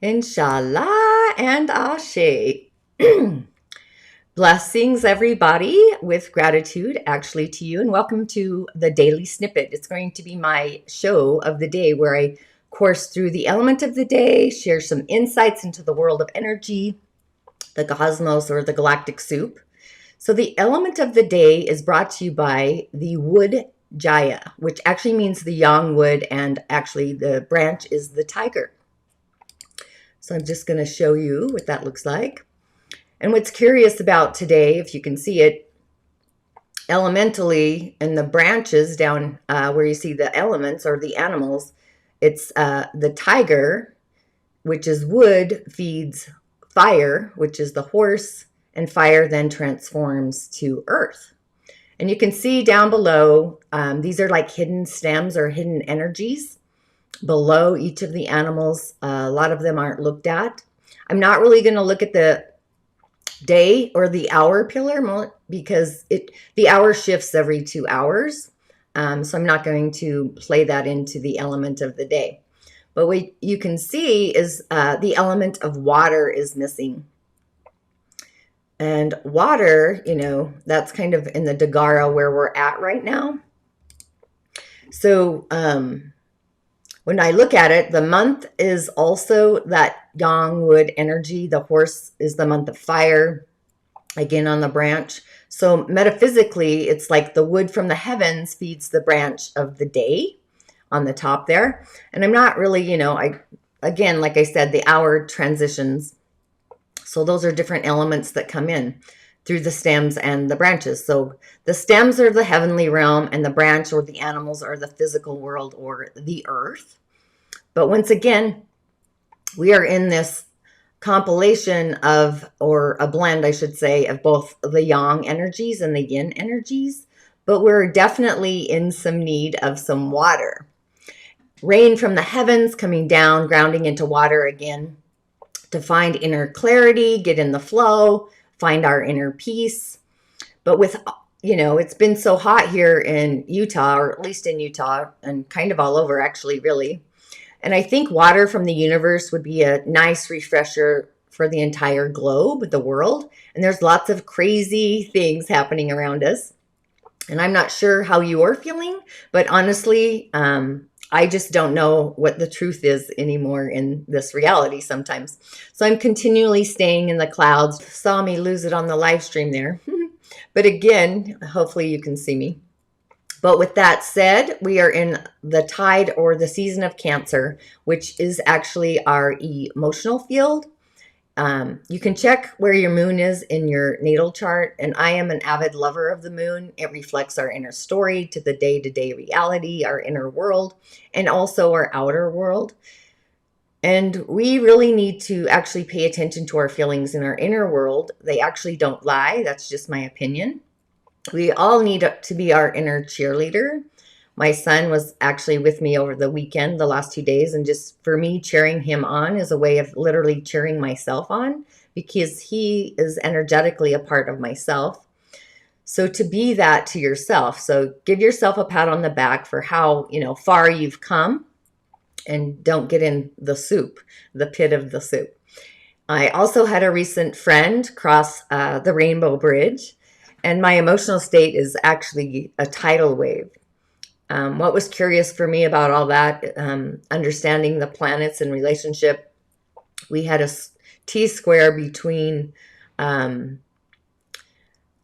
InShalla and Ashe. Blessings, everybody, with gratitude, actually, to you, and welcome to the Daily Snippet. It's going to be my show of the day where I course through the element of the day, share some insights into the world of energy, the cosmos, or the galactic soup. So the element of the day is brought to you by the wood Jaya, which actually means the yang wood, and actually the branch is the tiger. So I'm just going to show you what that looks like. And what's curious about today, if you can see it, elementally in the branches down where you see the elements or the animals, it's the tiger, which is wood, feeds fire, which is the horse, and fire then transforms to earth. And you can see down below, these are like hidden stems or hidden energies below each of the animals. A lot of them aren't looked at. I'm not really going to look at the day or the hour pillar because the hour shifts every 2 hours. So I'm not going to play that into the element of the day. But what you can see is the element of water is missing. And water, that's kind of in the Dagara where we're at right now. So when I look at it, the month is also that yang wood energy. The horse is the month of fire, again on the branch. So metaphysically, it's like the wood from the heavens feeds the branch of the day on the top there. And I'm not really, again, like I said, the hour transitions. So those are different elements that come in through the stems and the branches. So the stems are the heavenly realm, and the branch or the animals are the physical world or the earth. But once again, we are in this compilation of, or a blend, I should say, of both the yang energies and the yin energies, but we're definitely in some need of some water. Rain from the heavens coming down, grounding into water again to find inner clarity, get in the flow, find our inner peace. But with, it's been so hot here in Utah, or at least in Utah, and kind of all over actually, really. And I think water from the universe would be a nice refresher for the entire globe, the world. And there's lots of crazy things happening around us. And I'm not sure how you're feeling, but honestly, I just don't know what the truth is anymore in this reality sometimes. So I'm continually staying in the clouds. Saw me lose it on the live stream there. But again, hopefully you can see me. But with that said, we are in the tide or the season of Cancer, which is actually our emotional field. You can check where your moon is in your natal chart, and I am an avid lover of the moon. It reflects our inner story to the day-to-day reality, our inner world, and also our outer world. And we really need to actually pay attention to our feelings in our inner world. They actually don't lie. That's just my opinion. We all need to be our inner cheerleader. My son was actually with me over the weekend, the last 2 days, and just for me, cheering him on is a way of literally cheering myself on because he is energetically a part of myself. So to be that to yourself. So give yourself a pat on the back for how, far you've come, and don't get in the soup, the pit of the soup. I also had a recent friend cross the Rainbow Bridge, and my emotional state is actually a tidal wave. What was curious for me about all that, understanding the planets and relationship, we had a T-square between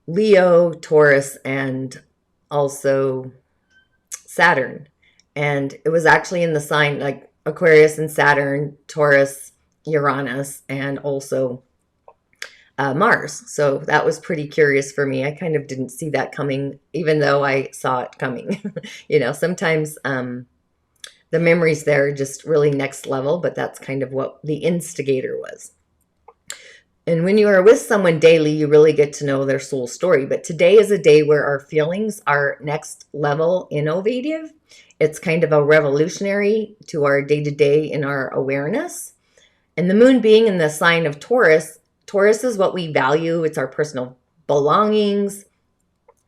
Leo, Taurus, and also Saturn. And it was actually in the sign like Aquarius and Saturn, Taurus, Uranus, and also Mars. So that was pretty curious for me. I kind of didn't see that coming, even though I saw it coming. Sometimes the memories there are just really next level, but that's kind of what the instigator was. And when you are with someone daily, you really get to know their soul story. But today is a day where our feelings are next level innovative. It's kind of a revolutionary to our day-to-day in our awareness. And the moon being in the sign of Taurus, Taurus is what we value. It's our personal belongings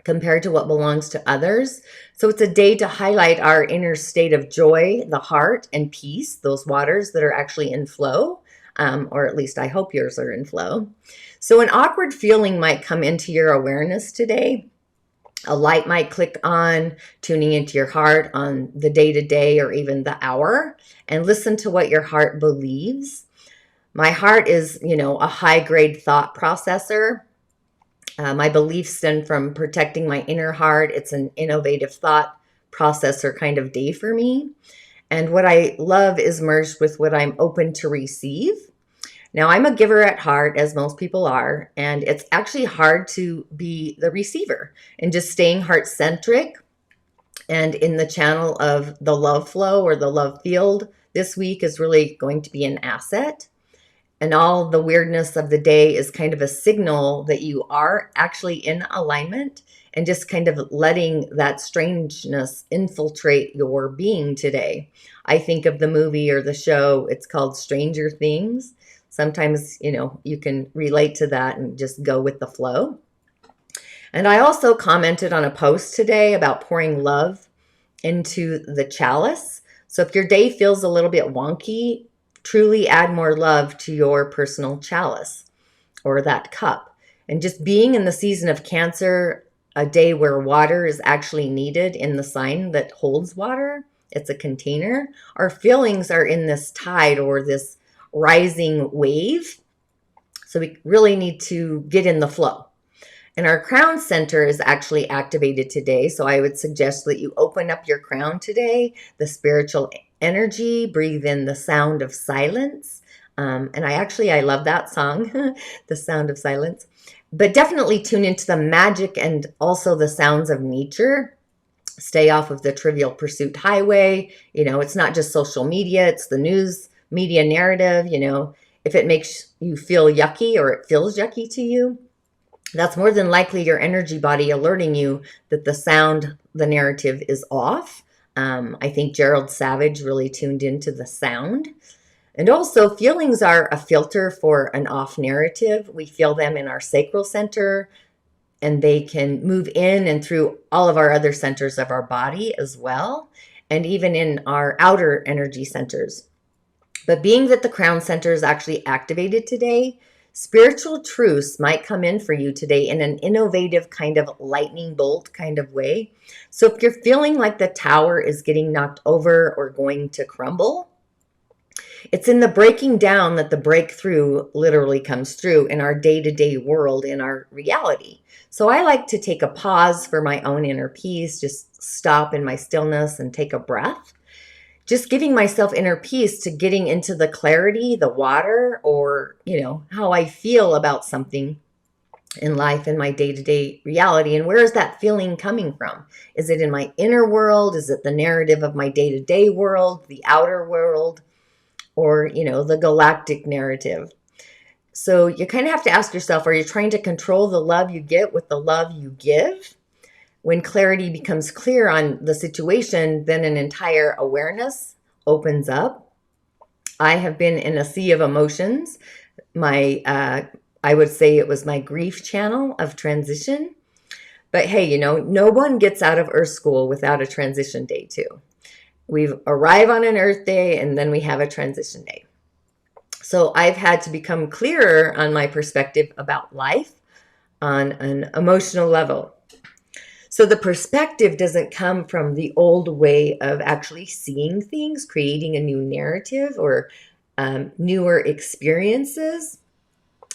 compared to what belongs to others. So it's a day to highlight our inner state of joy, the heart, and peace, those waters that are actually in flow. or at least I hope yours are in flow. So an awkward feeling might come into your awareness today. A light might click on, tuning into your heart on the day-to-day or even the hour, and listen to what your heart believes. My heart is, a high-grade thought processor. My beliefs stem from protecting my inner heart. It's an innovative thought processor kind of day for me. And what I love is merged with what I'm open to receive. Now, I'm a giver at heart, as most people are, and it's actually hard to be the receiver. And just staying heart-centric and in the channel of the love flow or the love field this week is really going to be an asset. And all the weirdness of the day is kind of a signal that you are actually in alignment, and just kind of letting that strangeness infiltrate your being today. I think of the movie or the show, it's called Stranger Things. Sometimes, you can relate to that and just go with the flow. And I also commented on a post today about pouring love into the chalice. So if your day feels a little bit wonky, truly add more love to your personal chalice or that cup. And just being in the season of Cancer, a day where water is actually needed in the sign that holds water, it's a container. Our feelings are in this tide or this rising wave. So we really need to get in the flow. And our crown center is actually activated today. So I would suggest that you open up your crown today, the spiritual energy, breathe in the sound of silence. And I love that song, The Sound of Silence. But definitely tune into the magic and also the sounds of nature. Stay off of the Trivial Pursuit highway. It's not just social media, it's the news media narrative. If it makes you feel yucky or it feels yucky to you, that's more than likely your energy body alerting you that the narrative is off. I think Gerald Savage really tuned into the sound. And also, feelings are a filter for an off narrative. We feel them in our sacral center, and they can move in and through all of our other centers of our body as well, and even in our outer energy centers. But being that the crown center is actually activated today, spiritual truths might come in for you today in an innovative kind of lightning bolt kind of way. So if you're feeling like the tower is getting knocked over or going to crumble, it's in the breaking down that the breakthrough literally comes through in our day-to-day world, in our reality. So I like to take a pause for my own inner peace, just stop in my stillness and take a breath. Just giving myself inner peace to getting into the clarity, the water, or, how I feel about something in life, in my day-to-day reality. And where is that feeling coming from? Is it in my inner world? Is it the narrative of my day-to-day world, the outer world, or, the galactic narrative? So you kind of have to ask yourself, are you trying to control the love you get with the love you give? When clarity becomes clear on the situation, then an entire awareness opens up. I have been in a sea of emotions. I would say it was my grief channel of transition. But hey, no one gets out of Earth School without a transition day too. We arrive on an Earth Day and then we have a transition day. So I've had to become clearer on my perspective about life on an emotional level. So the perspective doesn't come from the old way of actually seeing things, creating a new narrative or newer experiences.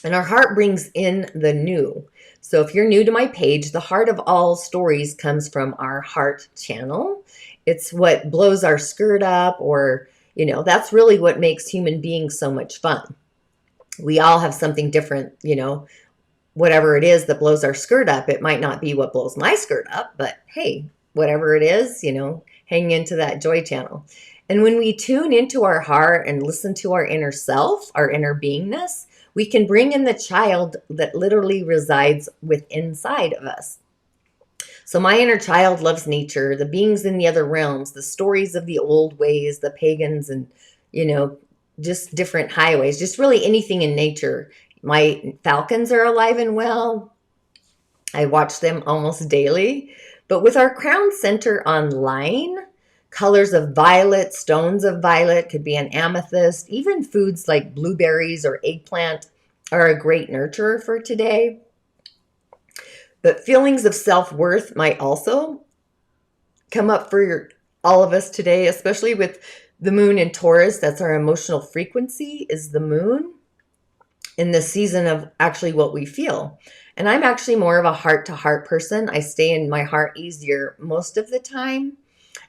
And our heart brings in the new. So if you're new to my page, the heart of all stories comes from our heart channel. It's what blows our skirt up, or, that's really what makes human beings so much fun. We all have something different, whatever it is that blows our skirt up. It might not be what blows my skirt up, but hey, whatever it is, hang into that joy channel. And when we tune into our heart and listen to our inner self, our inner beingness, we can bring in the child that literally resides inside of us. So my inner child loves nature, the beings in the other realms, the stories of the old ways, the pagans, and, just different highways, just really anything in nature. My falcons are alive and well. I watch them almost daily. But with our crown center online, Colors of violet, stones of violet, could be an amethyst. Even foods like blueberries or eggplant are a great nurturer for today. But feelings of self-worth might also come up for all of us today, especially with the moon in Taurus. That's our emotional frequency, is the moon in the season of actually what we feel. And I'm actually more of a heart-to-heart person. I stay in my heart easier most of the time.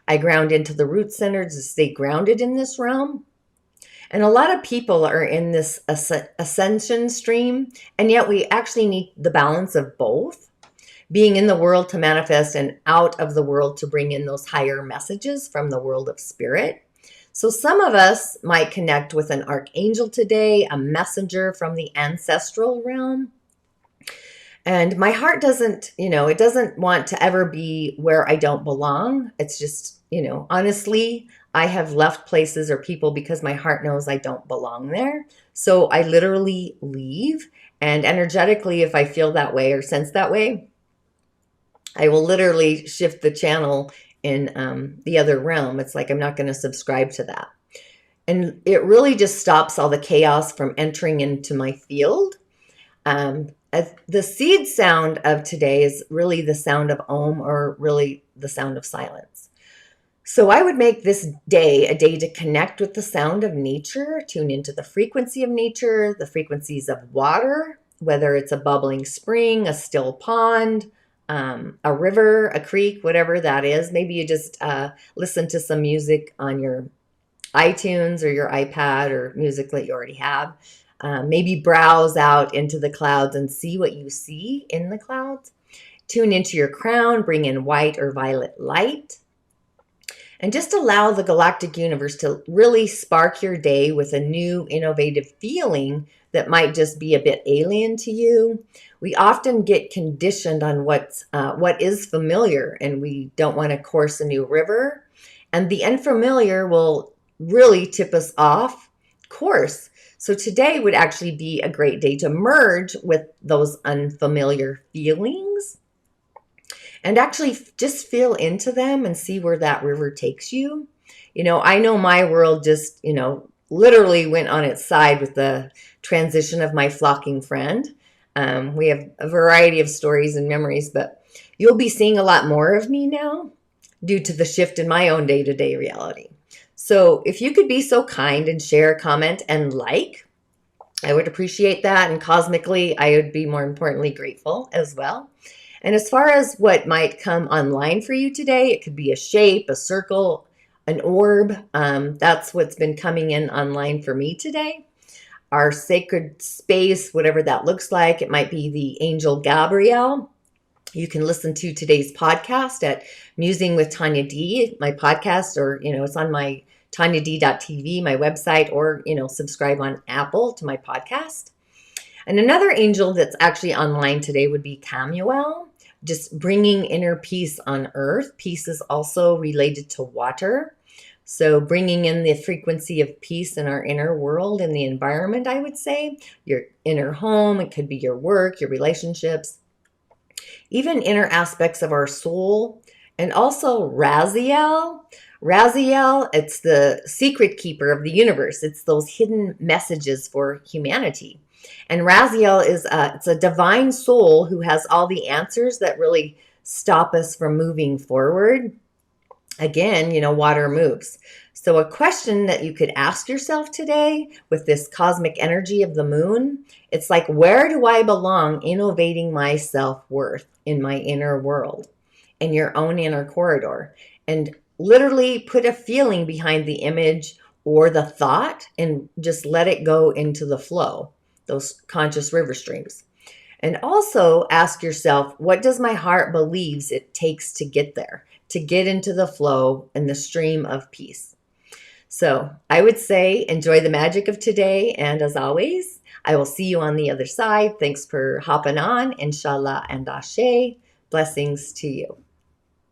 I ground into the root center to stay grounded in this realm. And a lot of people are in this ascension stream, and yet we actually need the balance of both. Being in the world to manifest and out of the world to bring in those higher messages from the world of spirit. So some of us might connect with an archangel today, a messenger from the ancestral realm. And my heart doesn't, it doesn't want to ever be where I don't belong. It's just, honestly, I have left places or people because my heart knows I don't belong there. So I literally leave. And energetically, if I feel that way or sense that way, I will literally shift the channel in the other realm. It's like I'm not going to subscribe to that. And it really just stops all the chaos from entering into my field. The seed sound of today is really the sound of Om, or really the sound of silence. So I would make this day a day to connect with the sound of nature, tune into the frequency of nature, the frequencies of water, whether it's a bubbling spring, a still pond, a river, a creek, whatever that is. Maybe you just listen to some music on your iTunes or your iPad or music that you already have. Maybe browse out into the clouds and see what you see in the clouds. Tune into your crown, bring in white or violet light. And just allow the galactic universe to really spark your day with a new innovative feeling that might just be a bit alien to you. We often get conditioned on what is familiar, and we don't want to course a new river. And the unfamiliar will really tip us off course. So today would actually be a great day to merge with those unfamiliar feelings and actually just feel into them and see where that river takes you. I know my world just, literally went on its side with the transition of my flocking friend. We have a variety of stories and memories, but you'll be seeing a lot more of me now due to the shift in my own day-to-day reality. So if you could be so kind and share, comment, and like, I would appreciate that. And cosmically, I would be more importantly grateful as well. And as far as what might come online for you today, it could be a shape, a circle, an orb. That's what's been coming in online for me today. Our sacred space, whatever that looks like. It might be the angel Gabrielle. You can listen to today's podcast at Musing with Tonya D, my podcast, or, it's on my TonyaD.tv, my website, or, subscribe on Apple to my podcast. And another angel that's actually online today would be Camuel, just bringing inner peace on earth. Peace is also related to water. So bringing in the frequency of peace in our inner world and the environment, I would say. Your inner home, it could be your work, your relationships, even inner aspects of our soul. And also Raziel. Raziel, it's the secret keeper of the universe. It's those hidden messages for humanity. And Raziel is it's a divine soul who has all the answers that really stop us from moving forward. Again, water moves. So a question that you could ask yourself today with this cosmic energy of the moon, it's like, where do I belong innovating my self-worth in my inner world, in your own inner corridor? And literally put a feeling behind the image or the thought and just let it go into the flow, those conscious river streams. And also ask yourself, what does my heart believes it takes to get there, to get into the flow and the stream of peace? So I would say enjoy the magic of today. And as always, I will see you on the other side. Thanks for hopping on. InShalla and Ashe. Blessings to you.